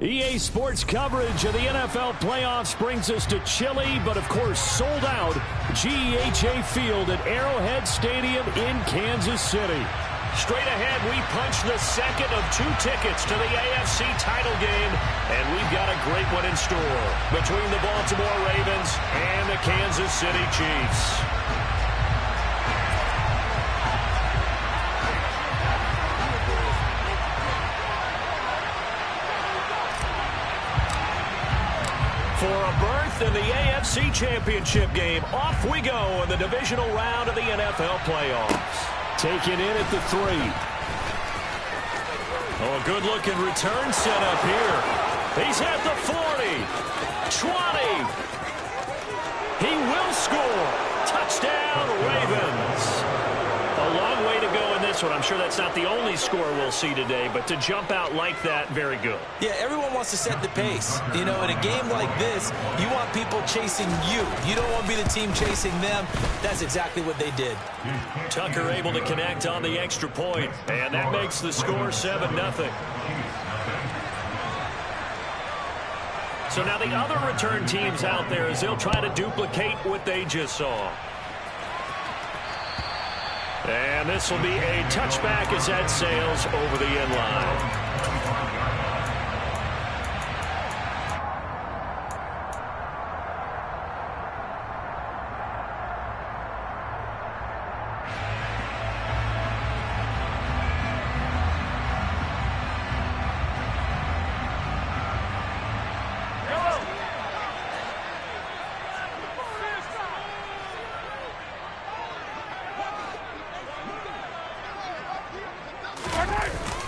EA Sports coverage of the NFL playoffs brings us to chilly, but of course sold out, GEHA Field at Arrowhead Stadium in Kansas City. Straight ahead, we punch the second of 2 tickets to the AFC title game, and we've got a great one in store between the Baltimore Ravens and the Kansas City Chiefs. For a berth in the AFC Championship game, off we go in the divisional round of the NFL playoffs. Taken in at the 3. Oh, a good-looking return set up here. He's at the 40, 20. He will score. Touchdown, Ravens. A long way to go in this one. I'm sure that's not the only score we'll see today, but to jump out like that, very good. Yeah, everyone wants to set the pace. You know, in a game like this, you want people chasing you. You don't want to be the team chasing them. That's exactly what they did. Tucker able to connect on the extra point, and that makes the score 7-0. So now the other return teams out there as they'll try to duplicate what they just saw. And this will be a touchback as that sails over the end line.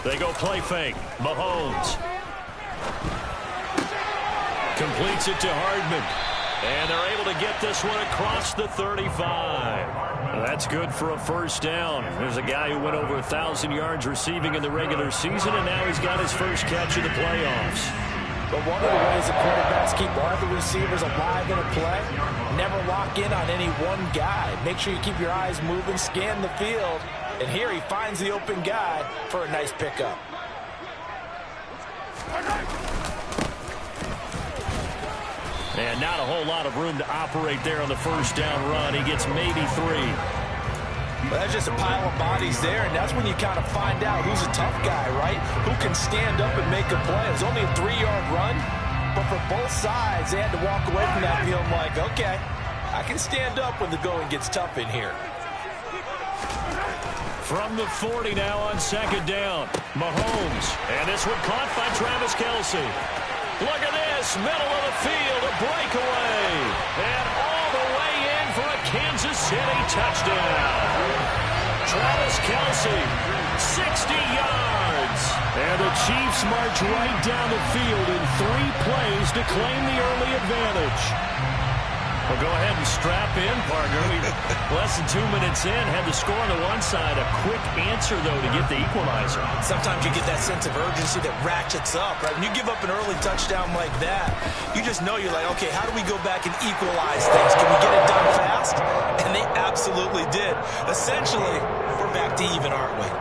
They go play fake. Mahomes completes it to Hardman. And they're able to get this one across the 35. That's good for a first down. There's a guy who went over 1,000 yards receiving in the regular season, and now he's got his first catch in the playoffs. But one of the ways the quarterbacks keep all the receivers alive in a play, never lock in on any one guy. Make sure you keep your eyes moving, scan the field. And here he finds the open guy for a nice pickup. And not a whole lot of room to operate there on the first down run. He gets maybe 3. Well, that's just a pile of bodies there, and that's when you kind of find out who's a tough guy, right? Who can stand up and make a play. It was only a 3-yard run, but for both sides, they had to walk away from that feeling like, okay, I can stand up when the going gets tough in here. From the 40 now on second down. Mahomes. And this one caught by Travis Kelce. Look at this. Middle of the field. A breakaway. And all the way in for a Kansas City touchdown. Travis Kelce. 60 yards. And the Chiefs march right down the field in 3 plays to claim the early advantage. Well, go ahead and strap in, partner. Less than 2 minutes in, had the score on the one side. A quick answer, though, to get the equalizer. Sometimes you get that sense of urgency that ratchets up, right? When you give up an early touchdown like that, you just know you're like, okay, how do we go back and equalize things? Can we get it done fast? And they absolutely did. Essentially, we're back to even, aren't we?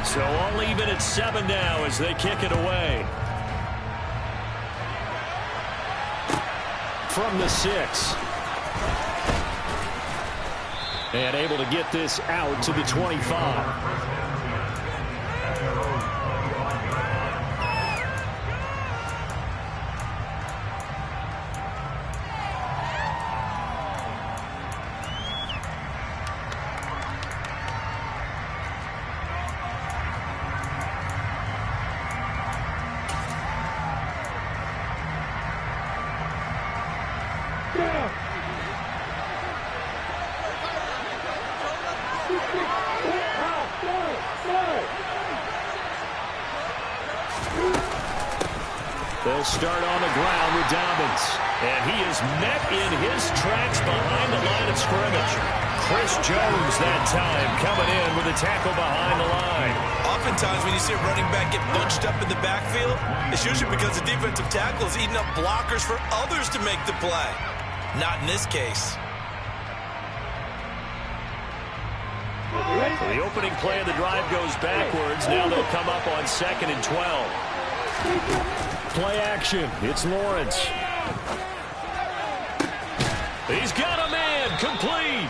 So all even at 7 now as they kick it away. From the 6. And able to get this out to the 25. They'll start on the ground with Dobbins. And he is met in his tracks behind the line of scrimmage. Chris Jones that time coming in with a tackle behind the line. Oftentimes when you see a running back get bunched up in the backfield, it's usually because the defensive tackle is eating up blockers for others to make the play. Not in this case. So the opening play of the drive goes backwards. Now they'll come up on 2nd and 12. Play action. It's Lawrence. He's got a man. Complete.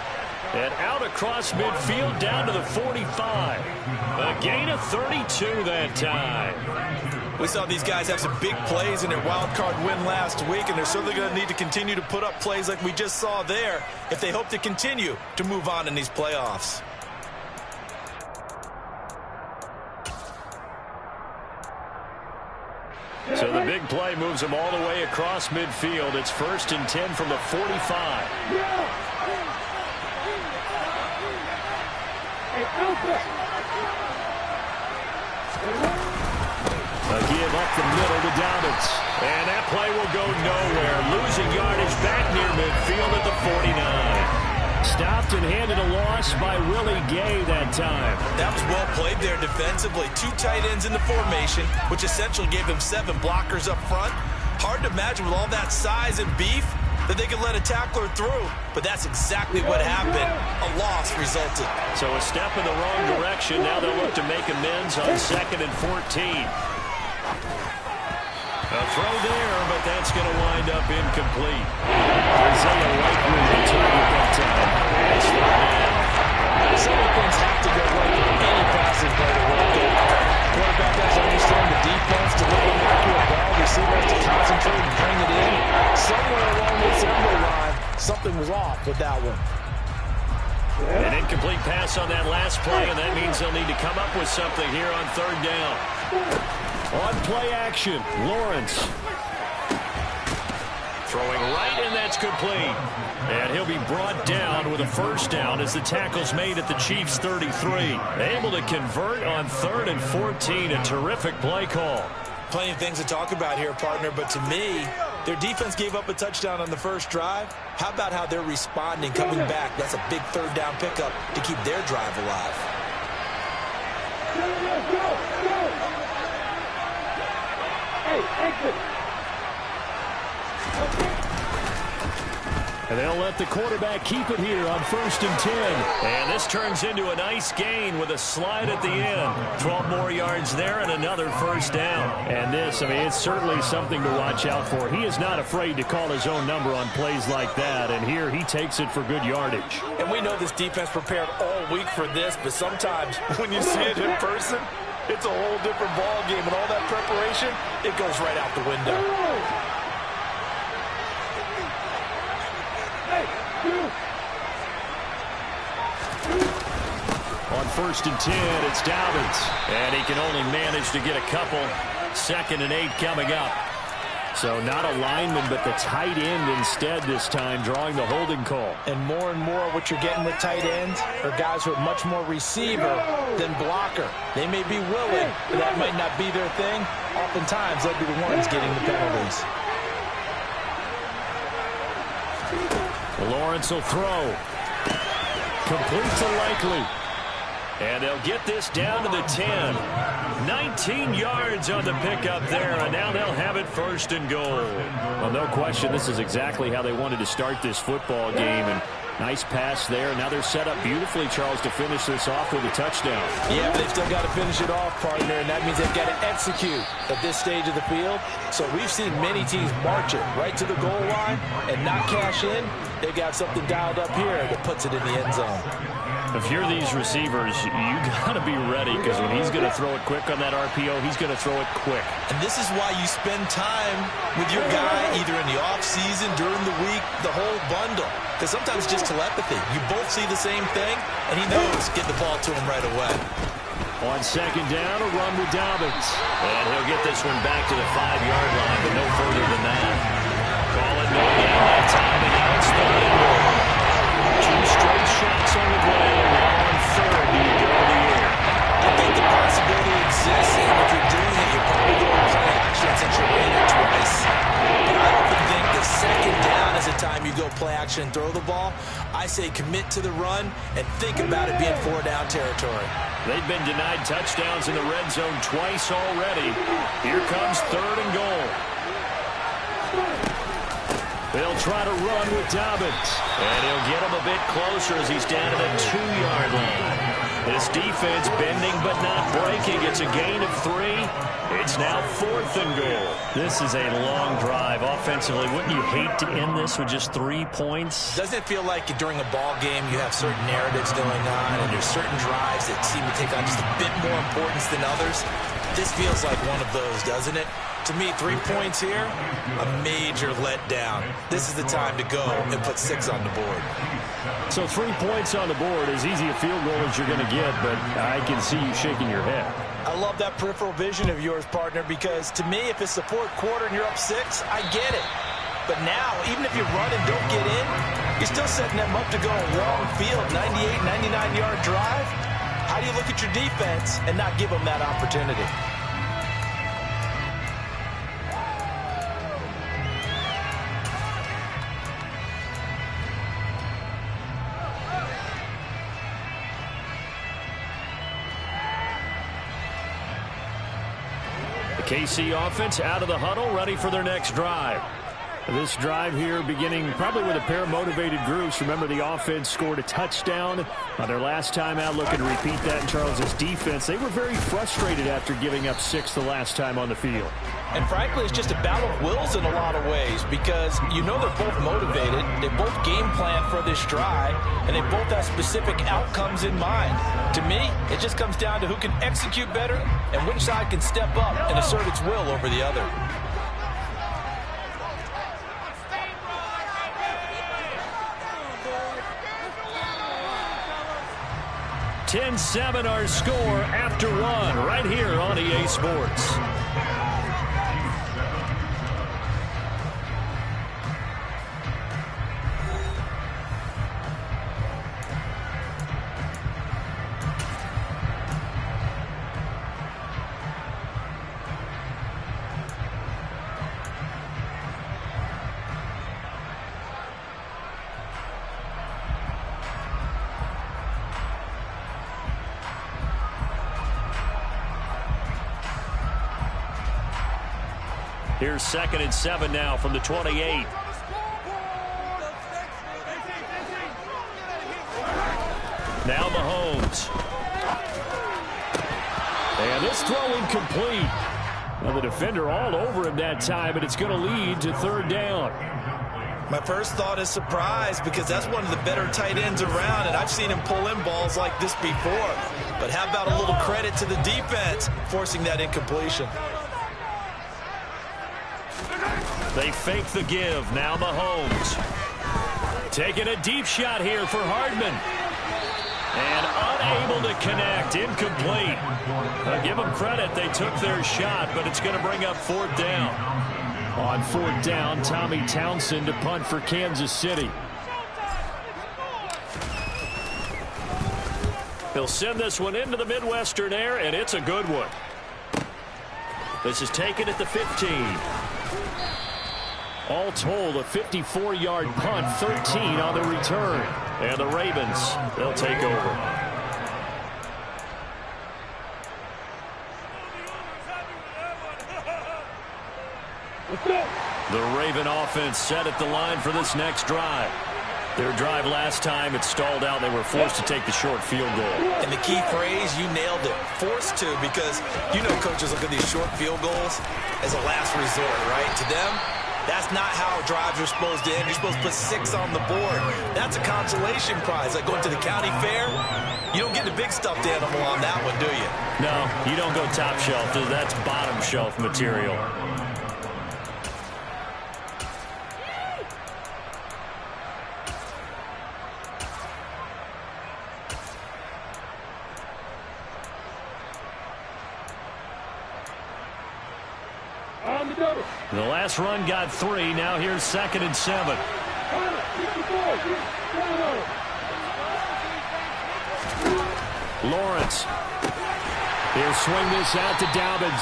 And out across midfield down to the 45. A gain of 32 that time. We saw these guys have some big plays in their wild card win last week, and they're certainly going to need to continue to put up plays like we just saw there if they hope to continue to move on in these playoffs. So the big play moves them all the way across midfield. It's 1st and 10 from the 45. A give up the middle to Dobbins. And that play will go nowhere. Losing yardage back near midfield at the 49. Stopped and handed a loss by Willie Gay that time. That was well played there defensively. 2 tight ends in the formation, which essentially gave them 7 blockers up front. Hard to imagine with all that size and beef that they could let a tackler through, but that's exactly what happened. A loss resulted. So a step in the wrong direction. Now they'll look to make amends on 2nd and 14. A throw there, but that's going to wind up incomplete. Isaiah likely to target that time. It's 3rd down. Several things have to go right for any passing play to work out. Quarterback has to understand the defense, deliver an accurate ball. Receiver has to concentrate and bring it in. Somewhere along the assembly line, something was off with that one. An incomplete pass on that last play, and that means they'll need to come up with something here on 3rd down. On play action, Lawrence. Throwing right, and that's complete. And he'll be brought down with a 1st down as the tackle's made at the Chiefs' 33. Able to convert on 3rd and 14. A terrific play call. Plenty of things to talk about here, partner, but to me, their defense gave up a touchdown on the first drive. How about how they're responding, coming back? That's a big 3rd down pickup to keep their drive alive. And they'll let the quarterback keep it here on 1st and 10. And this turns into a nice gain with a slide at the end. 12 more yards there and another 1st down. And this, I mean, it's certainly something to watch out for. He is not afraid to call his own number on plays like that. And here he takes it for good yardage. And we know this defense prepared all week for this, but sometimes when you see it in person, it's a whole different ball game. And all that preparation, it goes right out the window. On 1st and 10, it's Dobbins. And he can only manage to get a couple. 2nd and 8 coming up. So not a lineman, but the tight end instead this time, drawing the holding call. And more what you're getting with tight ends are guys who are much more receiver than blocker. They may be willing, but that might not be their thing. Oftentimes, they'll be the ones getting the penalties. Lawrence will throw. Complete to Likely. And they'll get this down to the 10. 19 yards on the pickup there, and now they'll have it 1st and goal. Well, no question, this is exactly how they wanted to start this football game. And nice pass there. Now they're set up beautifully, Charles, to finish this off with a touchdown. Yeah, but they've still got to finish it off, partner, and that means they've got to execute at this stage of the field. So we've seen many teams march it right to the goal line and not cash in. They've got something dialed up here that puts it in the end zone. If you're these receivers, you got to be ready, because when he's going to throw it quick on that RPO, he's going to throw it quick. And this is why you spend time with your guy either in the offseason, during the week, the whole bundle. Because sometimes it's just telepathy. You both see the same thing, and he knows get the ball to him right away. On 2nd down, a run with Dobbins. And he'll get this one back to the 5-yard line, but no further than that. Call it no gain that time, and now it's 3rd and goal. 2 straight shots on the play, and now on 3rd, do you go to the air? I think the possibility exists, and if you're doing it, you're probably going to play action since you're in it twice. But I often think the 2nd down is the time you go play action and throw the ball. I say commit to the run and think about it being 4-down territory. They've been denied touchdowns in the red zone twice already. Here comes 3rd and goal. They'll try to run with Dobbins. And he'll get him a bit closer as he's down to the 2-yard line. This defense bending but not breaking. It's a gain of 3. It's now 4th and goal. This is a long drive offensively. Wouldn't you hate to end this with just 3 points? Doesn't it feel like during a ball game you have certain narratives going on and there's certain drives that seem to take on just a bit more importance than others? This feels like one of those, doesn't it? To me, 3 points here, a major letdown. This is the time to go and put 6 on the board. So 3 points on the board, as easy a field goal as you're going to get, but I can see you shaking your head. I love that peripheral vision of yours, partner, because to me, if it's the 4th quarter and you're up 6, I get it. But now, even if you run and don't get in, you're still setting them up to go a long field, 98, 99-yard drive. How do you look at your defense and not give them that opportunity? KC offense out of the huddle, ready for their next drive. This drive here beginning probably with a pair of motivated groups. Remember, the offense scored a touchdown on their last time out. Looking to repeat that in Charles's defense. They were very frustrated after giving up 6 the last time on the field. And frankly, it's just a battle of wills in a lot of ways because you know they're both motivated. They both game plan for this drive, and they both have specific outcomes in mind. To me, it just comes down to who can execute better and which side can step up and assert its will over the other. $10-7 our score after 1 right here on EA Sports. Here's 2nd and 7 now from the 28. Now Mahomes. And this throw incomplete. Now the defender all over him that time, but it's going to lead to 3rd down. My first thought is surprise because that's one of the better tight ends around, and I've seen him pull in balls like this before. But how about a little credit to the defense forcing that incompletion? They fake the give. Now Mahomes. Taking a deep shot here for Hardman. And unable to connect. Incomplete. I'll give them credit. They took their shot, but it's going to bring up 4th down. On 4th down, Tommy Townsend to punt for Kansas City. He'll send this one into the Midwestern air, and it's a good one. This is taken at the 15. All told, a 54-yard punt, 13 on the return. And the Ravens, they'll take over. The Raven offense set at the line for this next drive. Their drive last time, it stalled out. They were forced to take the short field goal. And the key phrase, you nailed it, forced to, because you know coaches look at these short field goals as a last resort, right? To them, that's not how drives are supposed to end. You're supposed to put 6 on the board. That's a consolation prize. Like going to the county fair, you don't get the big stuffed animal on that one, do you? No, you don't go top shelf. That's bottom shelf material. The last run got 3. Now here's 2nd and 7. Lawrence. He'll swing this out to Dobbins.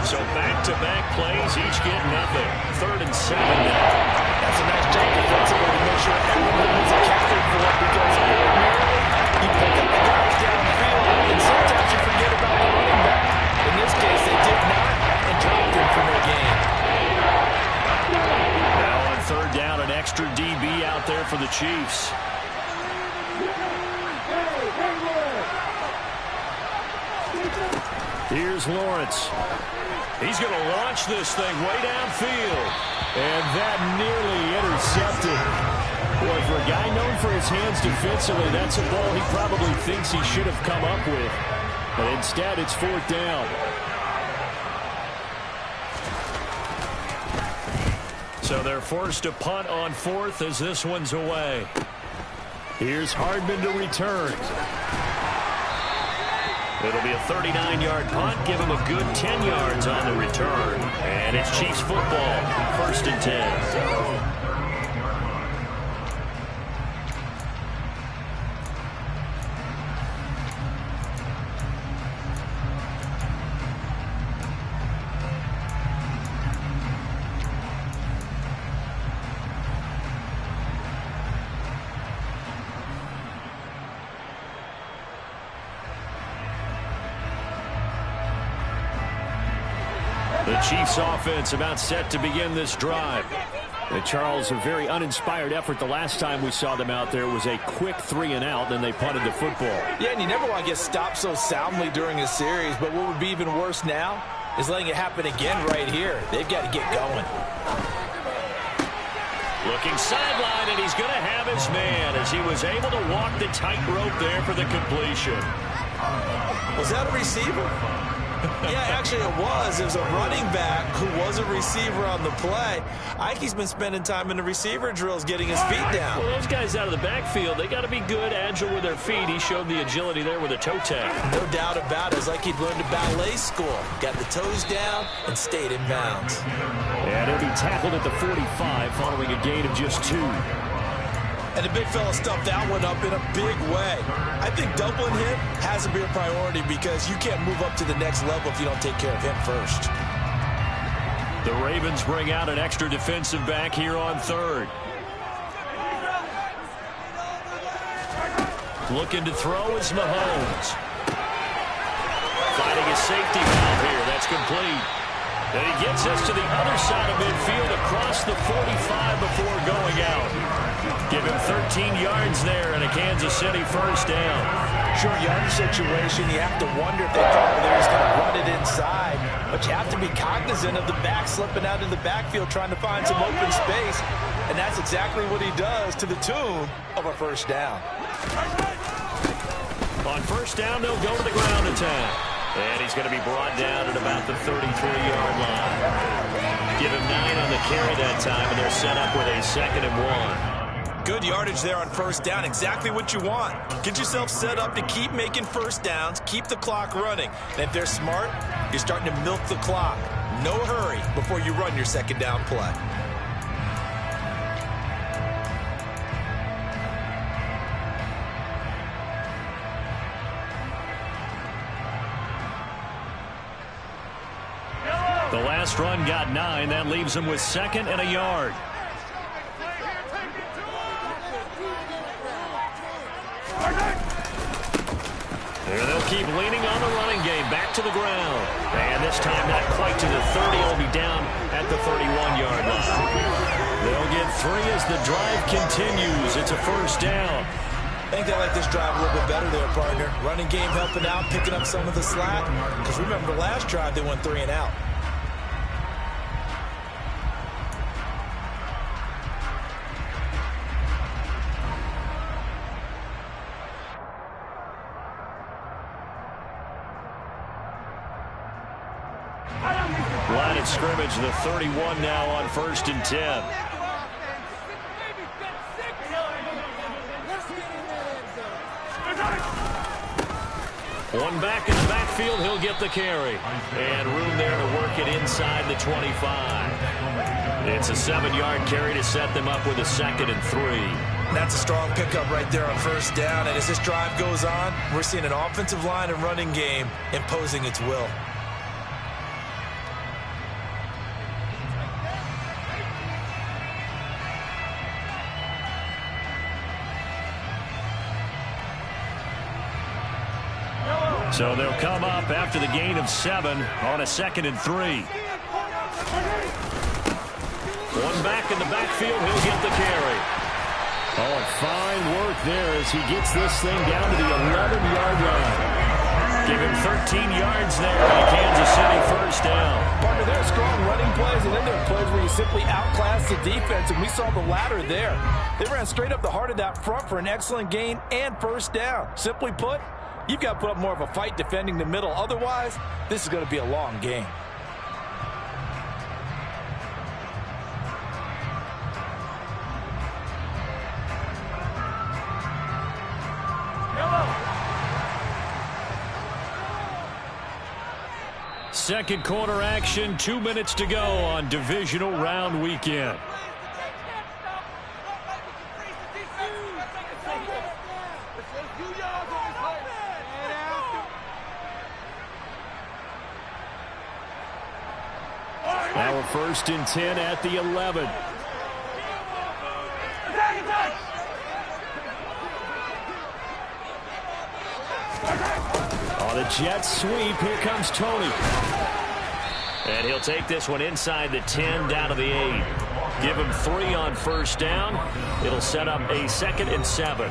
So back-to-back plays, each get nothing. 3rd and 7 now. That's a nice job defensively to make sure everyone is accounted for, because ordinarily you pick up the guys downfield and sometimes you forget about the running back. In this case, they did not and dropped him from their game. Now on 3rd down, an extra DB out there for the Chiefs. Here's Lawrence. He's going to launch this thing way downfield. And that nearly intercepted. Boy, for a guy known for his hands defensively, that's a ball he probably thinks he should have come up with. But instead, it's 4th down. So they're forced to punt on 4th as this one's away. Here's Hardman to return. It'll be a 39-yard punt. Give him a good 10 yards on the return. And it's Chiefs football, 1st and 10. The Chiefs offense about set to begin this drive. And Charles, a very uninspired effort the last time we saw them out there was a quick 3-and-out, then they punted the football. Yeah, and you never want to get stopped so soundly during a series, but what would be even worse now is letting it happen again right here. They've got to get going. Looking sideline, and he's going to have his man as he was able to walk the tightrope there for the completion. Was that a receiver? Yeah, actually it was. It was a running back who was a receiver on the play. Ikey's been spending time in the receiver drills getting his feet down. Well, those guys out of the backfield, they got to be good, agile with their feet. He showed the agility there with a toe tap. No doubt about it. It's like he'd learned at ballet school. Got the toes down and stayed in bounds. And he'll be tackled at the 45 following a gain of just 2. And the big fella stuffed that one up in a big way. I think doubling him has to be a priority because you can't move up to the next level if you don't take care of him first. The Ravens bring out an extra defensive back here on 3rd. Looking to throw is Mahomes. Finding a safety valve here. That's complete. And he gets us to the other side of midfield across the 45 before going out. Give him 13 yards there and a Kansas City 1st down. Short yardage situation, you have to wonder if they thought they were just going to run it inside. But you have to be cognizant of the back slipping out of the backfield trying to find some open space. And that's exactly what he does to the tune of a 1st down. On 1st down, they'll go to the ground attack. And he's going to be brought down at about the 33-yard line. Give him 9 on the carry that time, and they're set up with a 2nd and 1. Good yardage there on 1st down. Exactly what you want. Get yourself set up to keep making 1st downs, keep the clock running. And if they're smart, you're starting to milk the clock. No hurry before you run your 2nd down play. The last run got 9. That leaves them with 2nd and a yard. There they'll keep leaning on the running game. Back to the ground. And this time not quite to the 30. It'll be down at the 31-yard line. They'll get 3 as the drive continues. It's a 1st down. I think they like this drive a little bit better there, partner. Running game helping out, picking up some of the slack. Because remember, the last drive they went 3-and-out. Line of scrimmage, the 31 now on 1st and 10. One back in the backfield, he'll get the carry. And room there to work it inside the 25. It's a 7-yard carry to set them up with a 2nd and 3. That's a strong pickup right there on 1st down. And as this drive goes on, we're seeing an offensive line and running game imposing its will. So they'll come up after the gain of 7 on a 2nd and 3. One back in the backfield, he'll get the carry. Oh, fine work there as he gets this thing down to the 11-yard line. Give him 13 yards there on a Kansas City first down. Partner, there are strong running plays, and then there are plays where you simply outclass the defense, and we saw the latter there. They ran straight up the heart of that front for an excellent gain and first down. Simply put, you've got to put up more of a fight defending the middle. Otherwise, this is going to be a long game. Second quarter action, 2 minutes to go on divisional round weekend. Now we're 1st and 10 at the 11. On a jet sweep, here comes Tony. And he'll take this one inside the 10 down to the 8. Give him 3 on first down. It'll set up a 2nd and 7.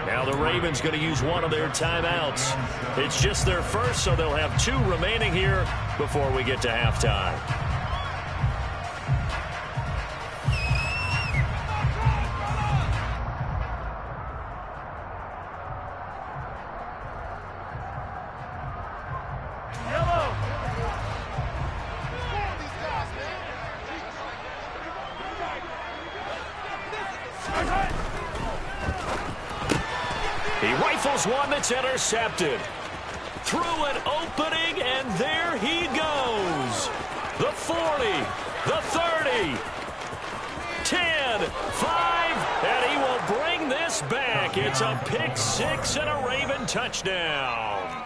Now the Ravens going to use one of their timeouts. It's just their first, so they'll have 2 remaining here before we get to halftime. He rifles one that's intercepted. Through an opening, and there he goes. The 40, the 30, 10, 5, and he will bring this back. It's a pick 6 and a Raven touchdown.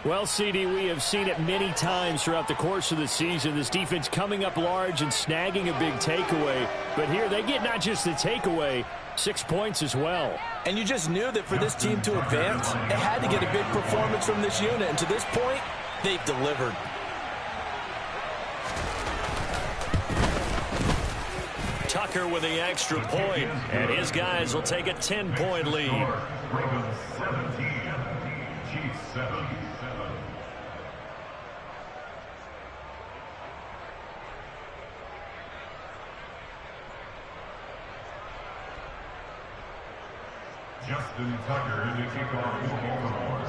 Well, CD, we have seen it many times throughout the course of the season. This defense coming up large and snagging a big takeaway. But here they get not just the takeaway, 6 points as well. And you just knew that for this team to advance, it had to get a big performance from this unit. And to this point, they've delivered. Tucker with the extra point, and his guys will take a 10-point lead. Ravens 17, Chiefs 7. Justin Tucker in the kickoff for Baltimore.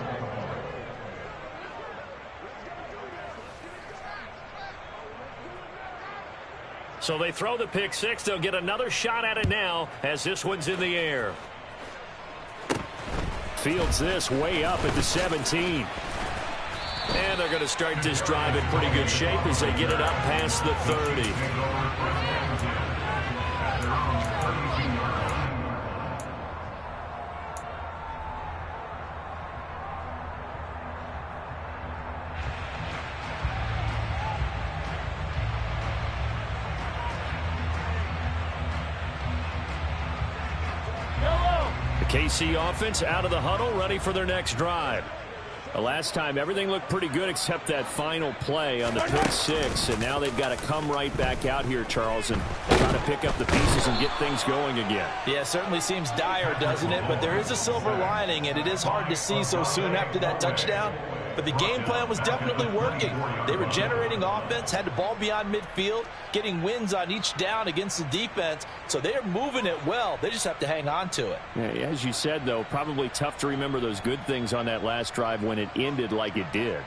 So they throw the pick 6. They'll get another shot at it now as this one's in the air. Fields this way up at the 17. And they're going to start this drive in pretty good shape as they get it up past the 30. KC offense out of the huddle, ready for their next drive. The last time, everything looked pretty good except that final play on the pick 6, and now they've got to come right back out here, Charles, and try to pick up the pieces and get things going again. Yeah, certainly seems dire, doesn't it? But there is a silver lining, and it is hard to see so soon after that touchdown. But the game plan was definitely working. They were generating offense, had the ball beyond midfield, getting wins on each down against the defense. So they're moving it well. They just have to hang on to it. Yeah, as you said, though, probably tough to remember those good things on that last drive when it ended like it did.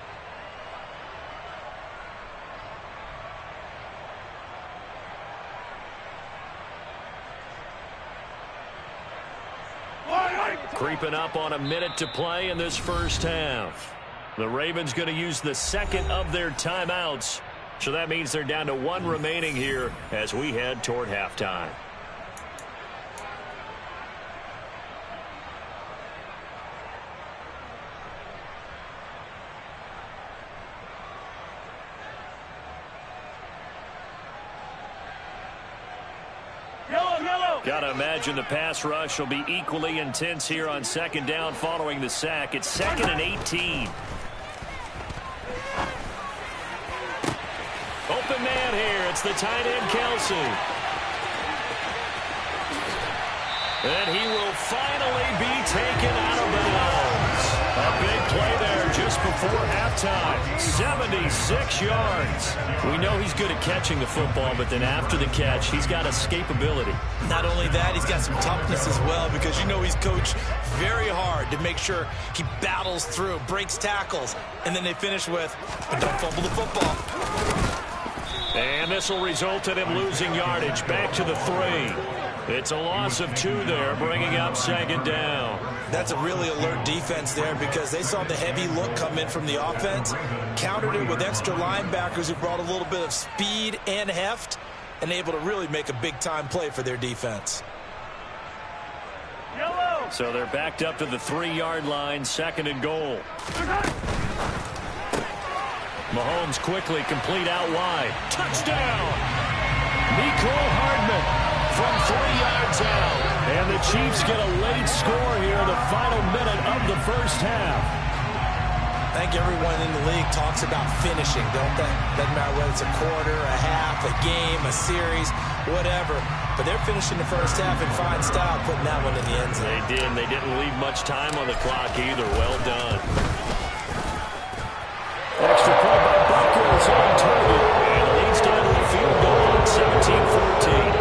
Creeping up on a minute to play in this first half. The Ravens going to use the second of their timeouts. So that means they're down to 1 remaining here as we head toward halftime. Got to imagine the pass rush will be equally intense here on second down following the sack. It's 2nd and 18. Open man here. It's the tight end, Kelsey. And he will finally be taken out of bounds. A big play there just before before halftime. 76 yards. We know he's good at catching the football, but then after the catch, he's got escapability. Not only that, he's got some toughness as well, because you know he's coached very hard to make sure he battles through, breaks tackles, and then they finish with, but don't fumble the football. And this will result in him losing yardage back to the 3. It's a loss of 2 there, bringing up second down. That's a really alert defense there, because they saw the heavy look come in from the offense, countered it with extra linebackers who brought a little bit of speed and heft, and able to really make a big-time play for their defense. So they're backed up to the 3-yard line, 2nd and goal. Mahomes quickly complete out wide. Touchdown! Mecole Hardman from 3 yards out. And the Chiefs get a late score here in the final minute of the first half. I think everyone in the league talks about finishing, don't they? Doesn't matter whether it's a quarter, a half, a game, a series, whatever. But they're finishing the first half in fine style, putting that one in the end zone. They did, and they didn't leave much time on the clock either. Well done. Extra point by Butker is on target. And leads down to the field goal at 17-14.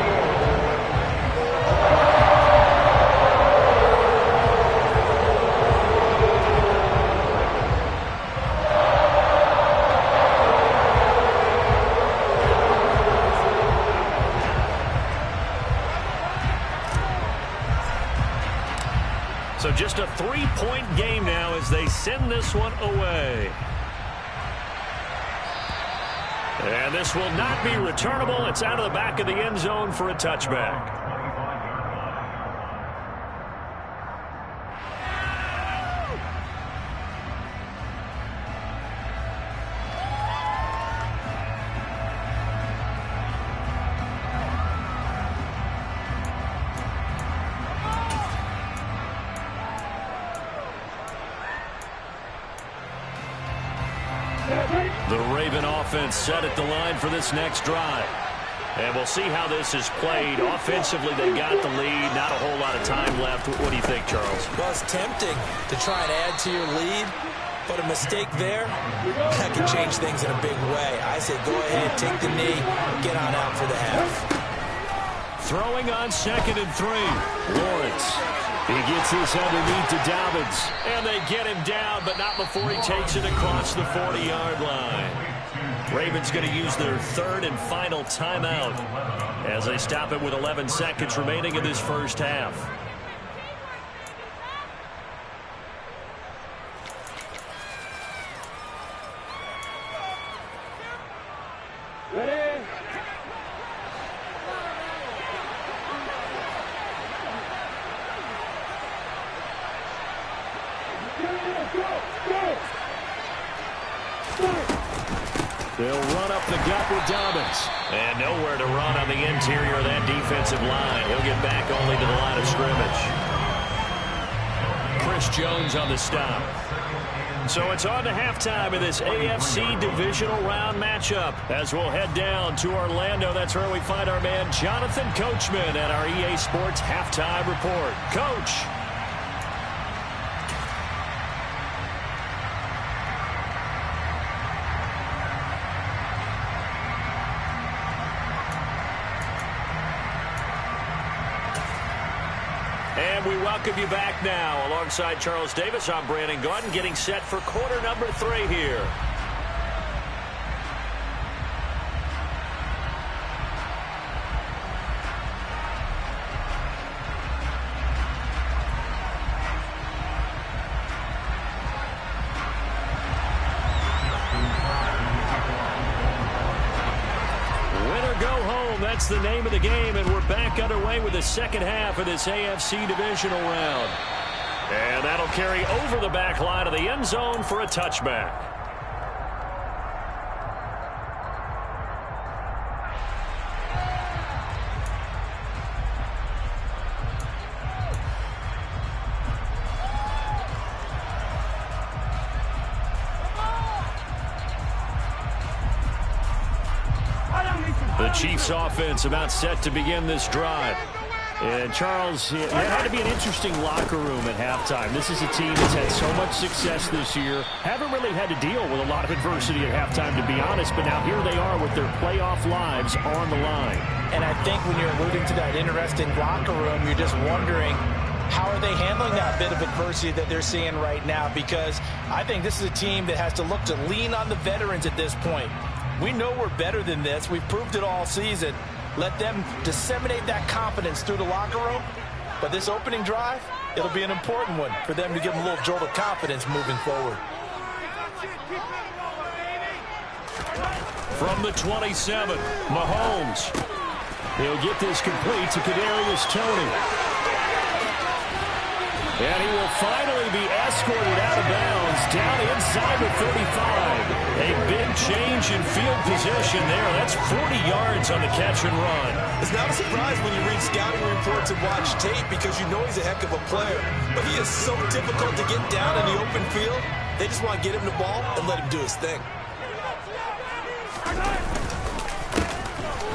So just a 3-point game now as they send this one away. And this will not be returnable. It's out of the back of the end zone for a touchback. The Raven offense set at the line for this next drive. And we'll see how this is played. Offensively, they got the lead. Not a whole lot of time left. What do you think, Charles? Well, it's tempting to try and add to your lead, but a mistake there, that can change things in a big way. I say go ahead, take the knee, get on out for the half. Throwing on 2nd and 3. Lawrence. He gets this underneath to Dobbins. And they get him down, but not before he takes it across the 40-yard line. Ravens going to use their 3rd and final timeout as they stop it with 11 seconds remaining in this first half. Ready? They'll run up the gut with Dobbins. And nowhere to run on the interior of that defensive line. He'll get back only to the line of scrimmage. Chris Jones on the stop. So it's on to halftime in this AFC Divisional Round matchup. As we'll head down to Orlando, that's where we find our man Jonathan Coachman at our EA Sports Halftime Report. Coach. And we welcome you back now. Alongside Charles Davis, I'm Brandon Gordon, getting set for quarter number 3 here. That's the name of the game, and we're back underway with the second half of this AFC Divisional Round. And that'll carry over the back line of the end zone for a touchback. The Chiefs offense about set to begin this drive. And, Charles, it had to be an interesting locker room at halftime. This is a team that's had so much success this year. Haven't really had to deal with a lot of adversity at halftime, to be honest. But now here they are with their playoff lives on the line. And I think when you're alluding to that interesting locker room, you're just wondering, how are they handling that bit of adversity that they're seeing right now? Because I think this is a team that has to look to lean on the veterans at this point. We know we're better than this. We've proved it all season. Let them disseminate that confidence through the locker room. But this opening drive, it'll be an important one for them to give them a little jolt of confidence moving forward. From the 27, Mahomes. He'll get this complete to Kadarius Toney. And he will finally be escorted out of bounds down inside the 35. A big change in field position there. That's 40 yards on the catch and run. It's not a surprise when you read scouting reports and watch tape because you know he's a heck of a player. But he is so difficult to get down in the open field. They just want to get him the ball and let him do his thing.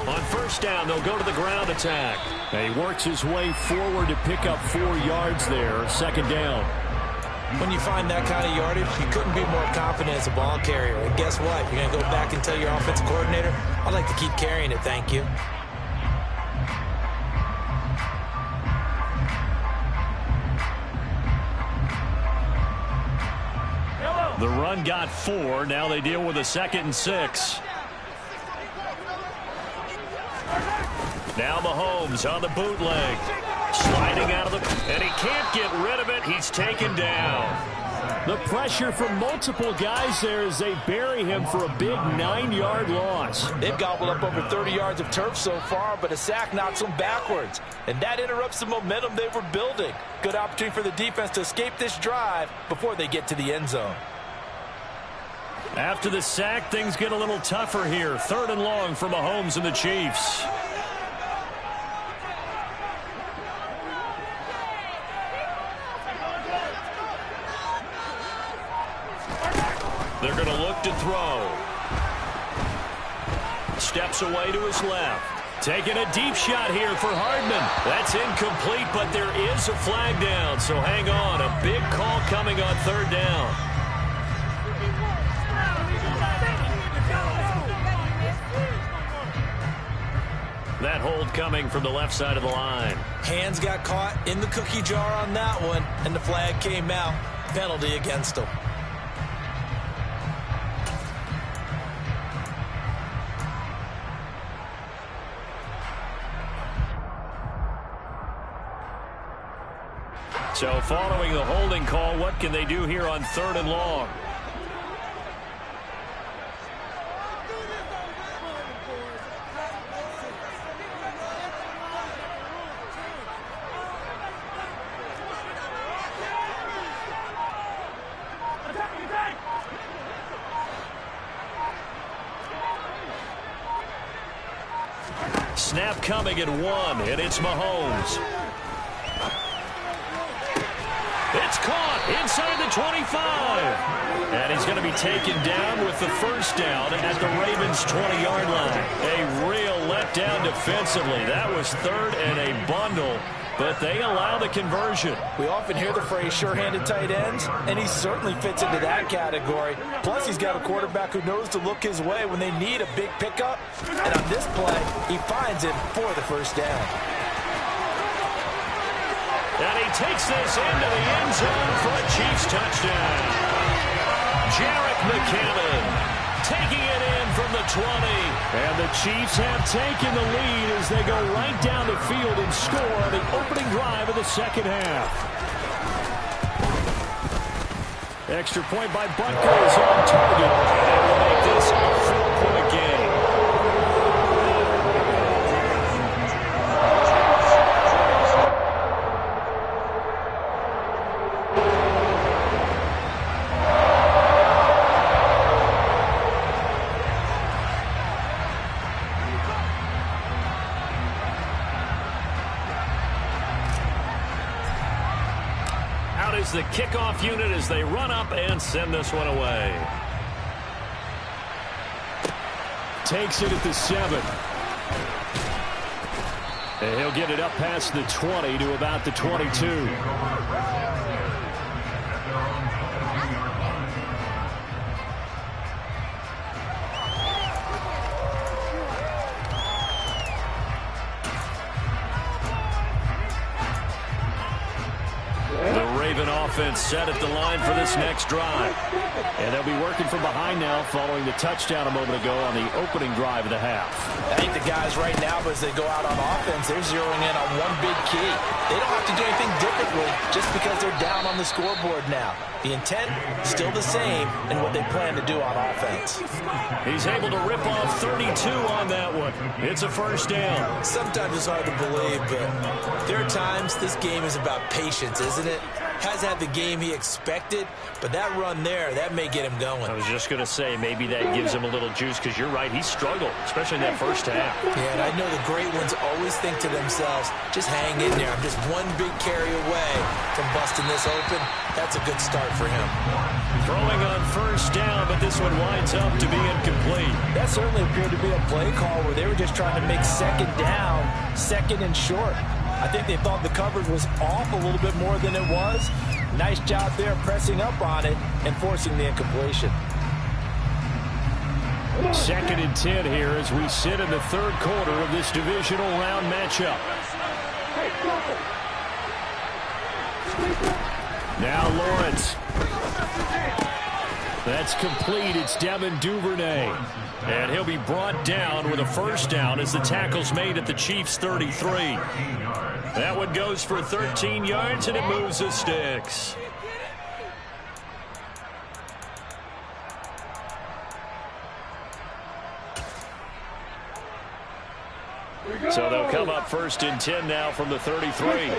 On first down, they'll go to the ground attack. And he works his way forward to pick up 4 yards there. Second down. When you find that kind of yardage, you couldn't be more confident as a ball carrier. And guess what? You're going to go back and tell your offensive coordinator, I'd like to keep carrying it, thank you. The run got 4. Now they deal with a 2nd and 6. Now Mahomes on the bootleg. Sliding out of the... And he can't get rid of it. He's taken down. The pressure from multiple guys there as they bury him for a big 9-yard loss. They've gobbled up over 30 yards of turf so far, but a sack knocks them backwards. And that interrupts the momentum they were building. Good opportunity for the defense to escape this drive before they get to the end zone. After the sack, things get a little tougher here. 3rd and long for Mahomes and the Chiefs. They're going to look to throw. Steps away to his left. Taking a deep shot here for Hardman. That's incomplete, but there is a flag down, so hang on. A big call coming on 3rd down. That hold coming from the left side of the line. Hands got caught in the cookie jar on that one, and the flag came out. Penalty against them. So following the holding call, what can they do here on 3rd and long? Snap coming at 1, and it's Mahomes. It's caught inside the 25. And he's going to be taken down with the first down at the Ravens' 20-yard line. A real letdown defensively. That was 3rd and a bundle, but they allow the conversion. We often hear the phrase sure-handed tight ends, and he certainly fits into that category. Plus, he's got a quarterback who knows to look his way when they need a big pickup. And on this play, he finds him for the first down. And he takes this into the end zone for a Chiefs touchdown. Jerick McKinnon taking it in from the 20. And the Chiefs have taken the lead as they go right down the field and score on the opening drive of the second half. Extra point by Butker is on target. And they will make this a 4-point game. The kickoff unit as they run up and send this one away. Takes it at the 7. And he'll get it up past the 20 to about the 22. Offense set at the line for this next drive. And they'll be working from behind now following the touchdown a moment ago on the opening drive of the half. I think the guys right now, as they go out on offense, they're zeroing in on one big key. They don't have to do anything differently just because they're down on the scoreboard now. The intent still the same in what they plan to do on offense. He's able to rip off 32 on that one. It's a first down. Sometimes it's hard to believe, but there are times this game is about patience, isn't it? Has had the game he expected, but that run there, that may get him going. I was just going to say, maybe that gives him a little juice, because you're right, he struggled, especially in that first half. Yeah, and I know the great ones always think to themselves, just hang in there. I'm just one big carry away from busting this open. That's a good start for him. Throwing on first down, but this one winds up to be incomplete. That certainly appeared to be a play call where they were just trying to make second down, second and short. I think they thought the coverage was off a little bit more than it was. Nice job there pressing up on it and forcing the incompletion. Second and 10 here as we sit in the third quarter of this divisional round matchup. Now Lawrence. That's complete. It's Devin Duvernay. And he'll be brought down with a first down as the tackle's made at the Chiefs' 33. That one goes for 13 yards, and it moves the sticks. So they'll come up first and 10 now from the 33.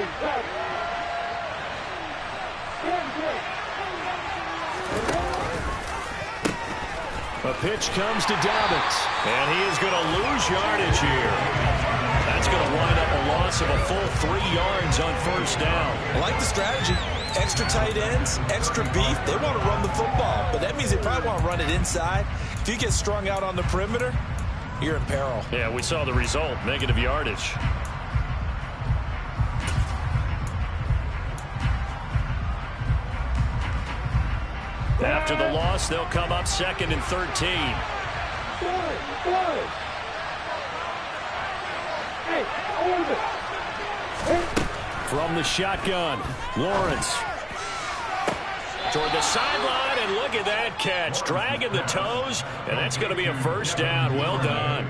A pitch comes to Dobbins, and he is going to lose yardage here. That's going to wind up a loss of a full 3 yards on first down. I like the strategy. Extra tight ends, extra beef. They want to run the football, but that means they probably want to run it inside. If you get strung out on the perimeter, you're in peril. Yeah, we saw the result, negative yardage. After the loss, they'll come up second and 13. From the shotgun, Lawrence. Toward the sideline, and look at that catch. Dragging the toes, and that's going to be a first down. Well done.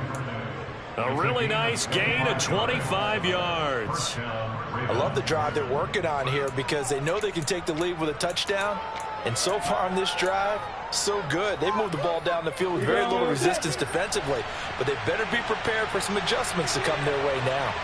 A really nice gain of 25 yards. I love the drive they're working on here because they know they can take the lead with a touchdown. And so far on this drive, so good. They moved the ball down the field with very little resistance defensively. But they better be prepared for some adjustments to come their way now.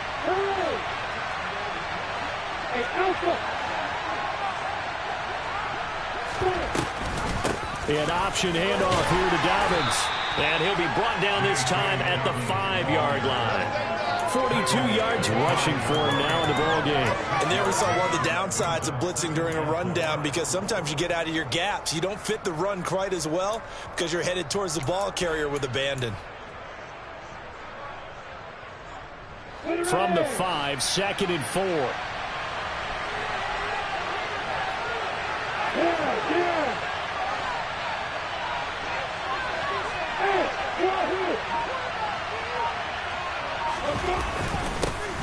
An option handoff here to Dobbins. And he'll be brought down this time at the 5-yard line. 42 yards rushing for him now in the ball game. And there we saw one of the downsides of blitzing during a rundown, because sometimes you get out of your gaps. You don't fit the run quite as well because you're headed towards the ball carrier with abandon. From the 5, second and 4.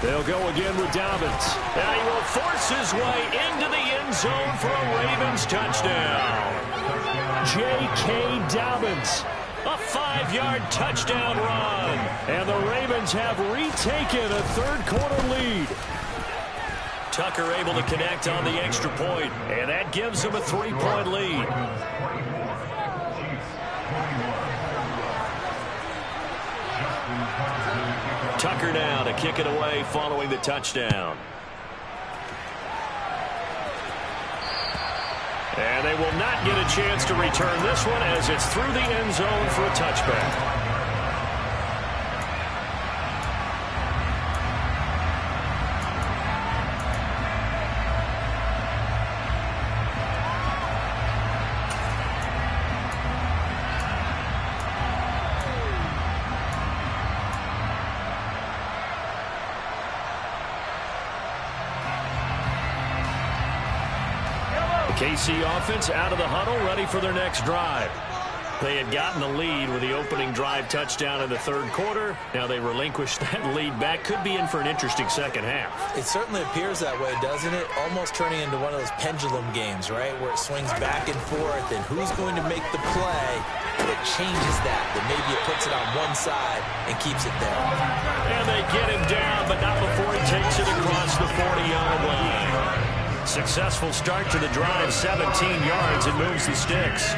They'll go again with Dobbins. And he will force his way into the end zone for a Ravens touchdown. J.K. Dobbins, a 5-yard touchdown run. And the Ravens have retaken a third-quarter lead. Tucker able to connect on the extra point, and that gives him a 3-point lead. Tucker now to kick it away following the touchdown. And they will not get a chance to return this one as it's through the end zone for a touchback. KC offense out of the huddle, ready for their next drive. They had gotten the lead with the opening drive touchdown in the third quarter. Now they relinquished that lead back. Could be in for an interesting second half. It certainly appears that way, doesn't it? Almost turning into one of those pendulum games, right? Where it swings back and forth, and who's going to make the play that changes that maybe it puts it on one side and keeps it there. And they get him down, but not before he takes it across the 40-yard line. Successful start to the drive, 17 yards, and moves the sticks.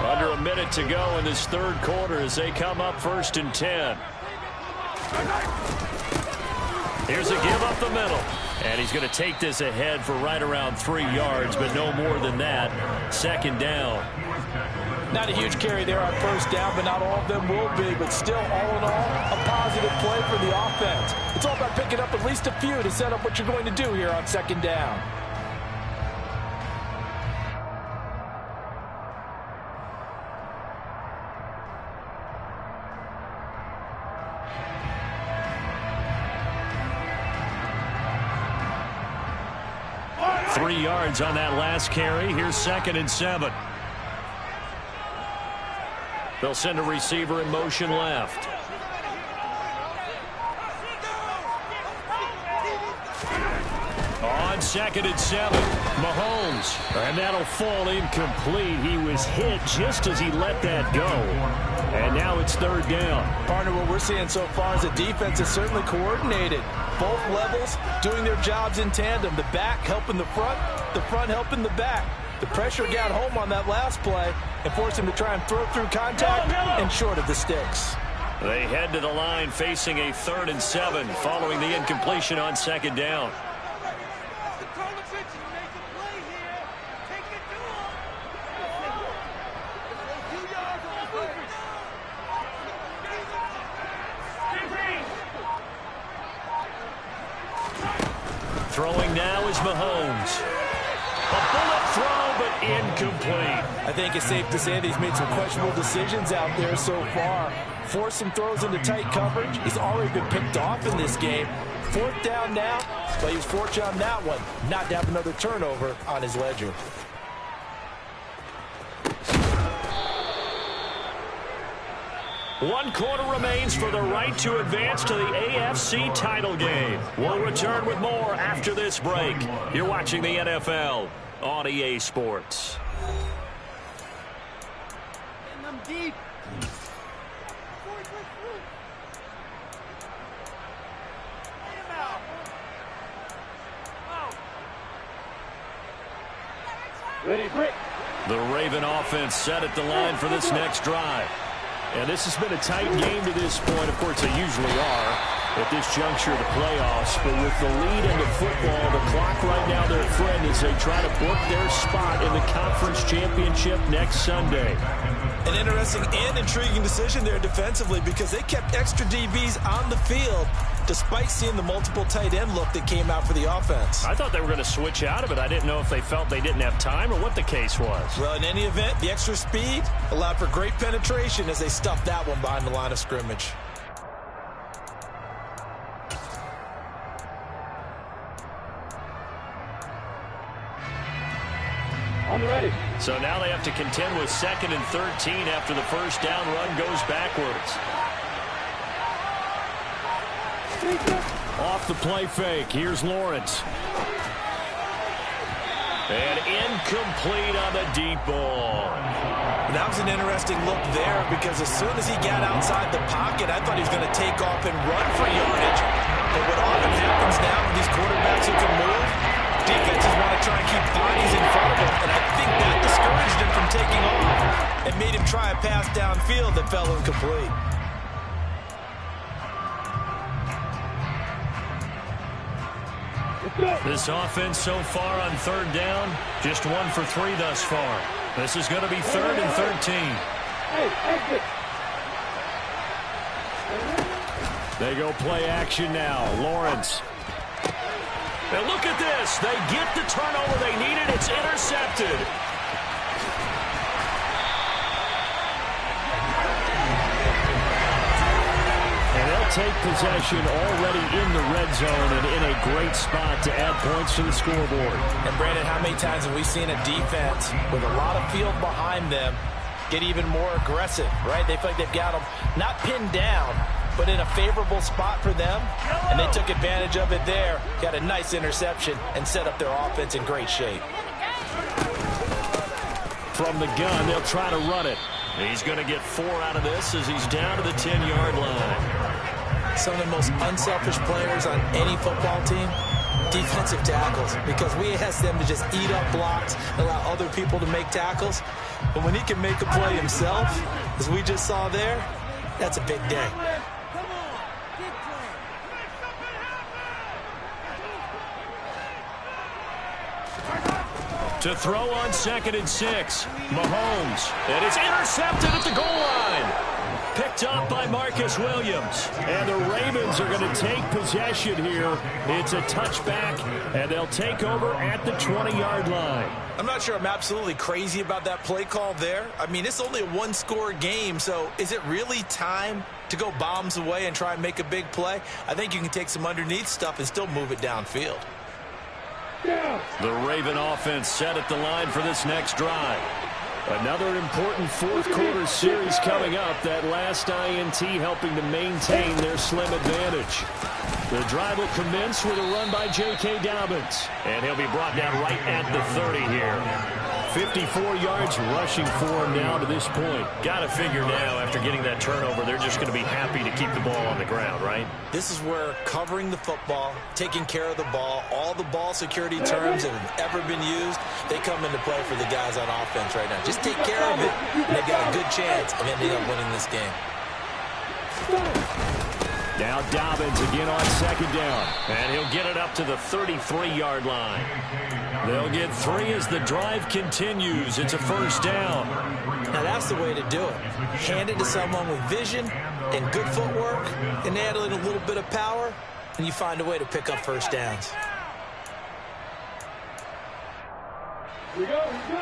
Under a minute to go in this third quarter as they come up 1st and 10. Here's a give up the middle. And he's going to take this ahead for right around 3 yards, but no more than that. 2nd down. Not a huge carry there on 1st down, but not all of them will be. But still, all in all, a positive play for the offense. It's all about picking up at least a few to set up what you're going to do here on 2nd down. Three yards on that last carry. Here's 2nd and 7. They'll send a receiver in motion left. On 2nd and 7, Mahomes. And that'll fall incomplete. He was hit just as he let that go. And now it's 3rd down. Partner, what we're seeing so far is the defense is certainly coordinated. Both levels doing their jobs in tandem. The back helping the front helping the back. The pressure got home on that last play and forced him to try and throw through contact and short of the sticks. They head to the line facing a 3rd and 7 following the incompletion on 2nd down. Throwing now is Mahomes. A bullet throw, but incomplete. I think it's safe to say that he's made some questionable decisions out there so far. Forced some throws into tight coverage. He's already been picked off in this game. 4th down now, but he was fortunate on that one not to have another turnover on his ledger. One quarter remains for the right to advance to the AFC title game. We'll return with more after this break. You're watching the NFL on EA Sports. The Raven offense set at the line for this next drive. And this has been a tight game to this point. Of course, they usually are at this juncture of the playoffs. But with the lead in the football, the clock right now their friend as they try to book their spot in the conference championship next Sunday. An interesting and intriguing decision there defensively because they kept extra DBs on the field despite seeing the multiple tight end look that came out for the offense. I thought they were going to switch out of it. I didn't know if they felt they didn't have time or what the case was. Well, in any event, the extra speed allowed for great penetration as they stuffed that one behind the line of scrimmage. I'm ready. So now they have to contend with 2nd and 13 after the 1st down run goes backwards. Off the play fake. Here's Lawrence. And incomplete on the deep ball. That was an interesting look there because as soon as he got outside the pocket, I thought he was going to take off and run for yardage. But what often happens now with these quarterbacks who can move, defenses want to try and keep bodies in front of him, and I think that discouraged him from taking off and made him try a pass downfield that fell incomplete. This offense so far on 3rd down, just 1 for 3 thus far. This is going to be 3rd and 13. They go play action now. Lawrence. And look at this. They get the turnover they needed. It's intercepted. And they'll they'll take possession already in the red zone and in a great spot to add points to the scoreboard. And Brandon, how many times have we seen a defense with a lot of field behind them get even more aggressive, right? They feel like they've got them not pinned down, but in a favorable spot for them, and they took advantage of it there, got a nice interception, and set up their offense in great shape. From the gun, they'll try to run it. He's going to get 4 out of this as he's down to the 10-yard line. Some of the most unselfish players on any football team, defensive tackles, because we ask them to just eat up blocks, allow other people to make tackles. But when he can make a play himself, as we just saw there, that's a big day. To throw on 2nd and 6. Mahomes. And it's intercepted at the goal line. Picked up by Marcus Williams. And the Ravens are going to take possession here. It's a touchback, and they'll take over at the 20-yard line. I'm not sure I'm absolutely crazy about that play call there. I mean, it's only a one-score game, so is it really time to go bombs away and try and make a big play? I think you can take some underneath stuff and still move it downfield. The Raven offense set at the line for this next drive. Another important fourth-quarter series coming up. That last INT helping to maintain their slim advantage. The drive will commence with a run by J.K. Dobbins. And he'll be brought down right at the 30 here. 54 yards rushing for him now to this point. Got to figure now, after getting that turnover, they're just going to be happy to keep the ball on the ground, right? This is where covering the football, taking care of the ball, all the ball security terms that have ever been used, they come into play for the guys on offense right now. Just take care of it, and they've got a good chance of ending up winning this game. Now Dobbins again on 2nd down. And he'll get it up to the 33-yard line. They'll get 3 as the drive continues. It's a 1st down. Now that's the way to do it. Hand it to someone with vision and good footwork, and add in a little bit of power, and you find a way to pick up 1st downs.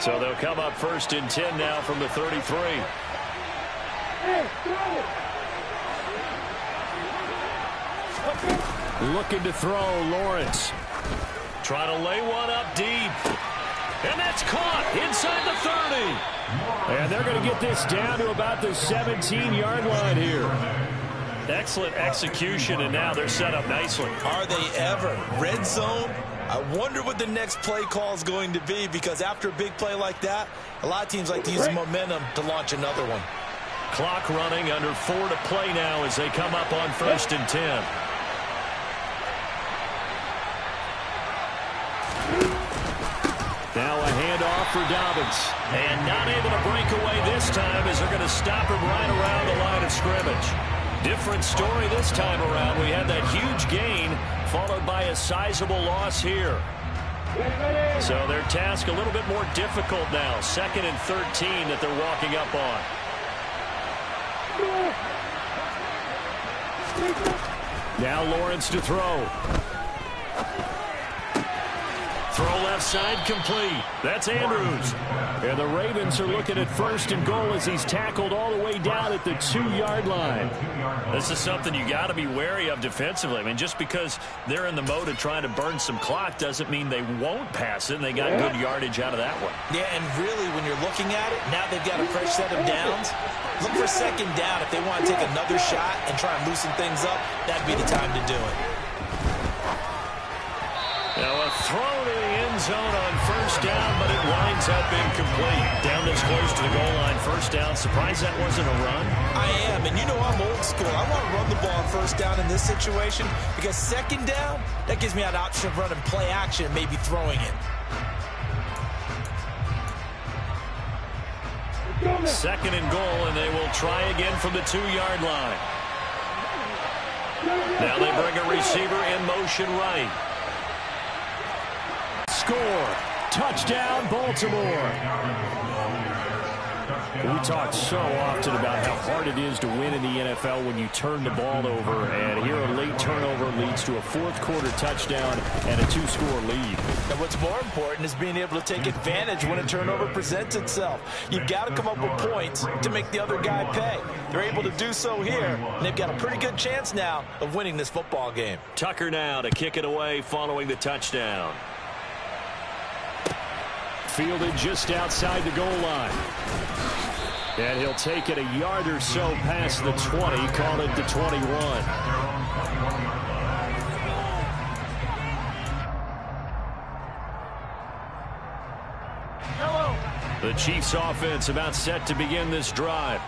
So they'll come up 1st and 10 now from the 33. Looking to throw, Lawrence. Try to lay one up deep. And that's caught inside the 30. And they're going to get this down to about the 17-yard line here. Excellent execution, and now they're set up nicely. Are they ever? Red zone? I wonder what the next play call is going to be, because after a big play like that, a lot of teams like to use momentum to launch another one. Clock running, under 4 to play now as they come up on 1st and 10. Now a handoff for Dobbins. And not able to break away this time as they're going to stop him right around the line of scrimmage. Different story this time around. We had that huge gain followed by a sizable loss here. So their task a little bit more difficult now. 2nd and 13 that they're walking up on. Now Lawrence to throw. Throw left side complete. That's Andrews. And the Ravens are looking at 1st and goal as he's tackled all the way down at the 2-yard line. This is something you got to be wary of defensively. I mean, just because they're in the mode of trying to burn some clock doesn't mean they won't pass it, and they got good yardage out of that one. Yeah, and really, when you're looking at it, now they've got a fresh set of downs. Look for 2nd down. If they want to take another shot and try and loosen things up, that'd be the time to do it. Now a throw to the end zone on 1st down, but it winds up incomplete. Down this close to the goal line, 1st down. Surprised that wasn't a run? I am, and you know I'm old school. I want to run the ball on 1st down in this situation, because 2nd down, that gives me an option of running play action and maybe throwing it. 2nd and goal, and they will try again from the 2-yard line. Now they bring a receiver in motion right. Score. Touchdown, Baltimore. We talk so often about how hard it is to win in the NFL when you turn the ball over, and here a late turnover leads to a fourth-quarter touchdown and a two-score lead. And what's more important is being able to take advantage when a turnover presents itself. You've got to come up with points to make the other guy pay. They're able to do so here, and they've got a pretty good chance now of winning this football game. Tucker now to kick it away following the touchdown. Fielded just outside the goal line. And he'll take it a yard or so past the 20, call it the 21. The Chiefs offense about set to begin this drive.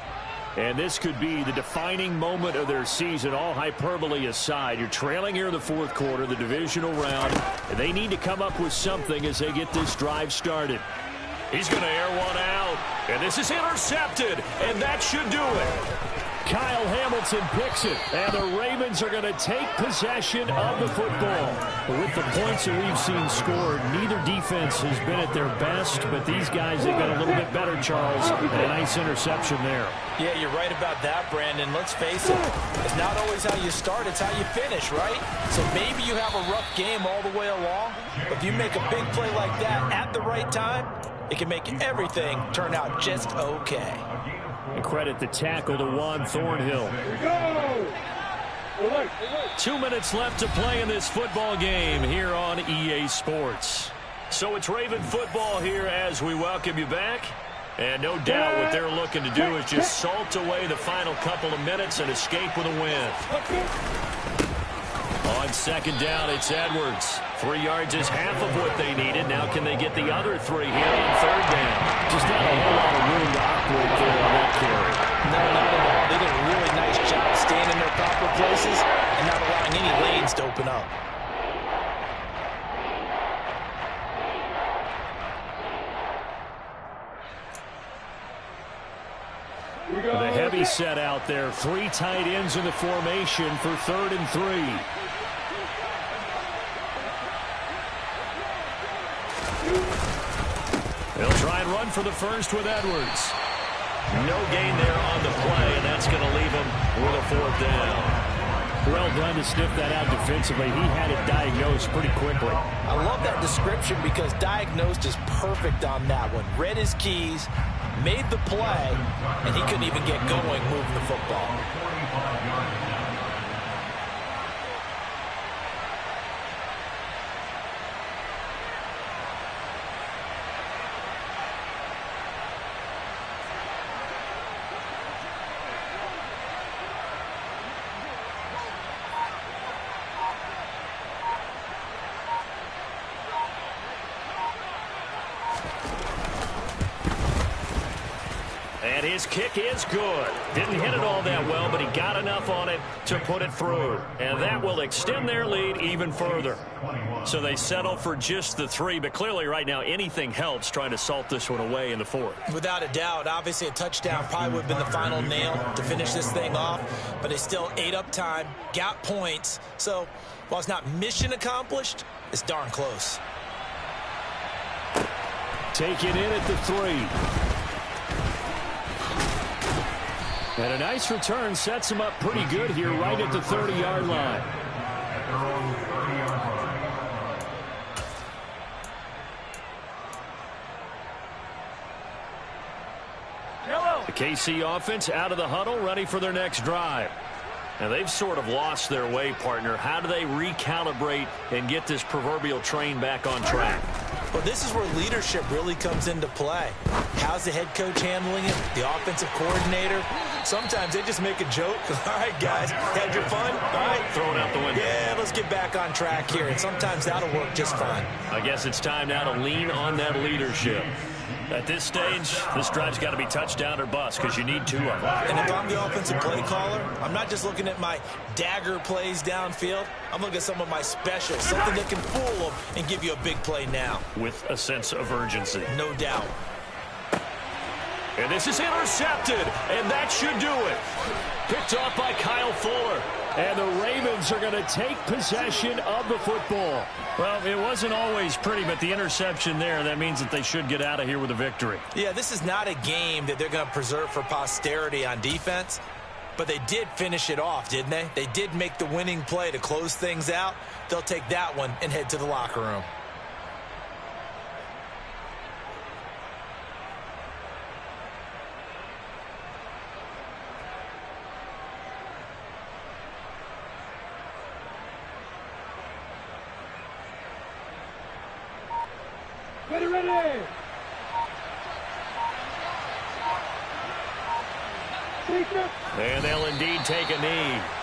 And this could be the defining moment of their season, all hyperbole aside. You're trailing here in the fourth quarter, the divisional round, and they need to come up with something as they get this drive started. He's going to air one out, and this is intercepted, and that should do it. Kyle Hamilton picks it, and the Ravens are going to take possession of the football. But with the points that we've seen scored, neither defense has been at their best, but these guys, they've got a little bit better, Charles, and a nice interception there. Yeah, you're right about that, Brandon. Let's face it, it's not always how you start, it's how you finish, right? So maybe you have a rough game all the way along, but if you make a big play like that at the right time, it can make everything turn out just okay. And credit the tackle to Juan Thornhill. 2 minutes left to play in this football game here on EA Sports. So it's Raven football here as we welcome you back. And no doubt what they're looking to do is just salt away the final couple of minutes and escape with a win. On second down, it's Edwards. 3 yards is half of what they needed. Now can they get the other 3 here on third down? Just not a whole lot of room to operate there on that carry. No, not at all. They did a really nice job staying in their proper places and not allowing any lanes to open up. The heavy set out there. 3 tight ends in the formation for 3rd and 3. They'll try and run for the first with Edwards. No gain there on the play, and that's going to leave him with a 4th down. Well done to sniff that out defensively. He had it diagnosed pretty quickly. I love that description because diagnosed is perfect on that one. Read his keys, made the play, and he couldn't even get going moving the football. And his kick is good. Didn't hit it all that well, but he got enough on it to put it through. And that will extend their lead even further. So they settle for just the 3, but clearly right now anything helps trying to salt this one away in the 4th. Without a doubt, obviously a touchdown probably would have been the final nail to finish this thing off, but they still ate up time, got points. So while it's not mission accomplished, it's darn close. Taken in at the 3. And a nice return sets him up pretty good here right at the 30-yard line. The KC offense out of the huddle, ready for their next drive. Now they've sort of lost their way, partner. How do they recalibrate and get this proverbial train back on track? Well, this is where leadership really comes into play. How's the head coach handling it? The offensive coordinator? Sometimes they just make a joke. All right, guys, had your fun? All right. Throw it out the window. Yeah, let's get back on track here. And sometimes that'll work just fine. I guess it's time now to lean on that leadership. At this stage, this drive's got to be touchdown or bust because you need 2 of them. And if I'm the offensive play caller, I'm not just looking at my dagger plays downfield. I'm looking at some of my specials, something that can fool them and give you a big play now. With a sense of urgency. No doubt. And this is intercepted, and that should do it. Picked off by Kyle Fuller. And the Ravens are going to take possession of the football. Well, it wasn't always pretty, but the interception there, that means that they should get out of here with a victory. Yeah, this is not a game that they're going to preserve for posterity on defense, but they did finish it off, didn't they? They did make the winning play to close things out. They'll take that one and head to the locker room. Ready. And they'll indeed take a knee.